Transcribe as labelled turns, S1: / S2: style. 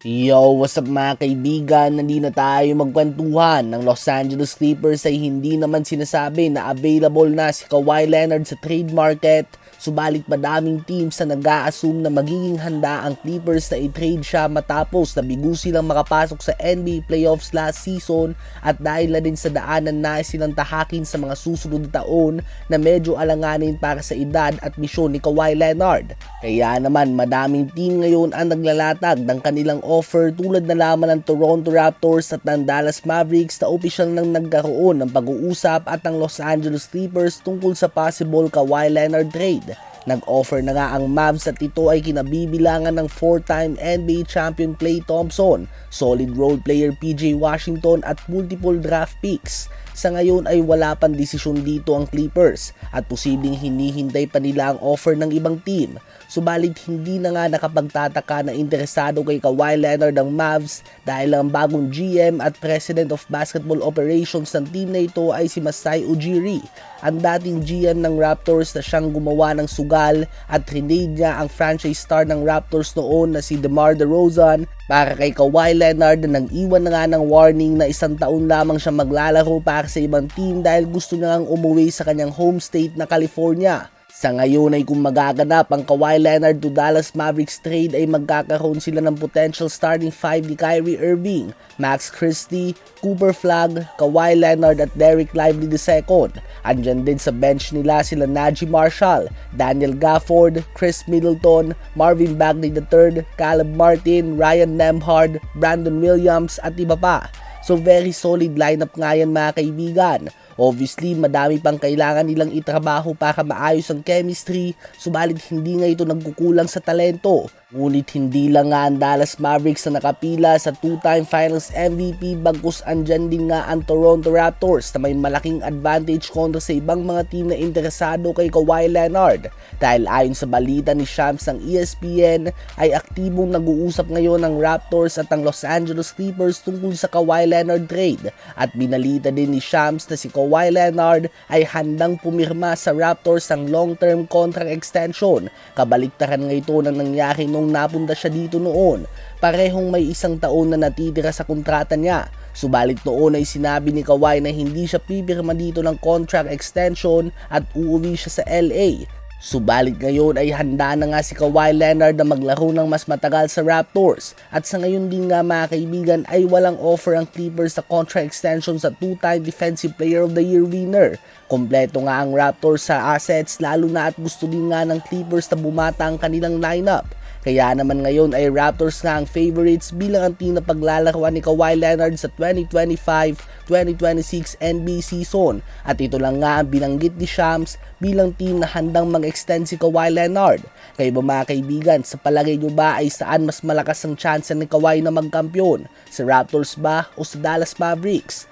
S1: Yo, what's up mga kaibigan? Nandito na tayo magkwentuhan. Ng Los Angeles Clippers ay hindi naman sinasabi na available na si Kawhi Leonard sa trade market. Subalit madaming teams na nag-a-assume na magiging handa ang Clippers na i-trade siya matapos na bigo silang makapasok sa NBA playoffs last season at dahil na din sa daanan na silang tahakin sa mga susunod na taon na medyo alanganin para sa edad at misyon ni Kawhi Leonard. Kaya naman madaming team ngayon ang naglalatag ng kanilang offer tulad na lamang ng Toronto Raptors at ng Dallas Mavericks na opisyal nang nagkaroon ng pag-uusap at ang Los Angeles Clippers tungkol sa possible Kawhi Leonard trade. Nag-offer na nga ang Mavs at ito ay kinabibilangan ng 4-time NBA champion Klay Thompson, solid role player PJ Washington at multiple draft picks. Sa ngayon ay wala pang desisyon dito ang Clippers at posibleng hinihintay pa nila ang offer ng ibang team. Subalit hindi na nga nakapagtataka na interesado kay Kawhi Leonard ang Mavs dahil ang bagong GM at President of Basketball Operations ng team na ito ay si Masai Ujiri, ang dating GM ng Raptors na siyang gumawa ng sugal at trinade niya ang franchise star ng Raptors noon na si DeMar DeRozan para kay Kawhi Leonard na nag-iwan na nga ng warning na 1 taon lamang siya maglalaro para sa ibang team dahil gusto niya ngang umuwi sa kanyang home state na California. Sa ngayon ay kung magaganap ang Kawhi Leonard to Dallas Mavericks trade ay magkakaroon sila ng potential starting 5 ni Kyrie Irving, Max Christie, Cooper Flagg, Kawhi Leonard at Derek Lively II. Andyan din sa bench nila sila Najee Marshall, Daniel Gafford, Chris Middleton, Marvin Bagley III, Caleb Martin, Ryan Nembhard, Brandon Williams at iba pa. So very solid lineup nga yan mga kaibigan. Obviously, madami pang kailangan nilang itrabaho para maayos ang chemistry, subalit hindi nga ito nagkukulang sa talento. Ngunit hindi lang nga ang Dallas Mavericks na nakapila sa 2-time Finals MVP bagkus andyan din nga ang Toronto Raptors na may malaking advantage kontra sa ibang mga team na interesado kay Kawhi Leonard. Dahil ayon sa balita ni Shams ng ESPN ay aktibong nag-uusap ngayon ng Raptors at ang Los Angeles Clippers tungkol sa Kawhi Leonard trade at binalita din ni Shams na si Kawhi Leonard ay handang pumirma sa Raptors ng long-term contract extension. Kabaliktaran nga ito na nangyari nung napunta siya dito noon. Parehong may 1 taon na natitira sa kontrata niya. Subalit noon ay sinabi ni Kawhi na hindi siya pipirma dito ng contract extension at uuwi siya sa LA. Subalit ngayon ay handa na nga si Kawhi Leonard na maglaro ng mas matagal sa Raptors at sa ngayon din nga mga kaibigan ay walang offer ang Clippers sa contract extension sa 2-time Defensive Player of the Year winner. Kompleto nga ang Raptors sa assets lalo na at gusto din nga ng Clippers na bumata ang kanilang lineup. Kaya naman ngayon ay Raptors nga ang favorites bilang ang team na paglalaruan ni Kawhi Leonard sa 2025-2026 NBA season. At ito lang nga ang binanggit ni Shams bilang team na handang mag-extend si Kawhi Leonard. Kayo ba mga kaibigan, sa palagay nyo ba ay saan mas malakas ang chance ni Kawhi na magkampiyon? Sa Raptors ba o sa Dallas Mavericks?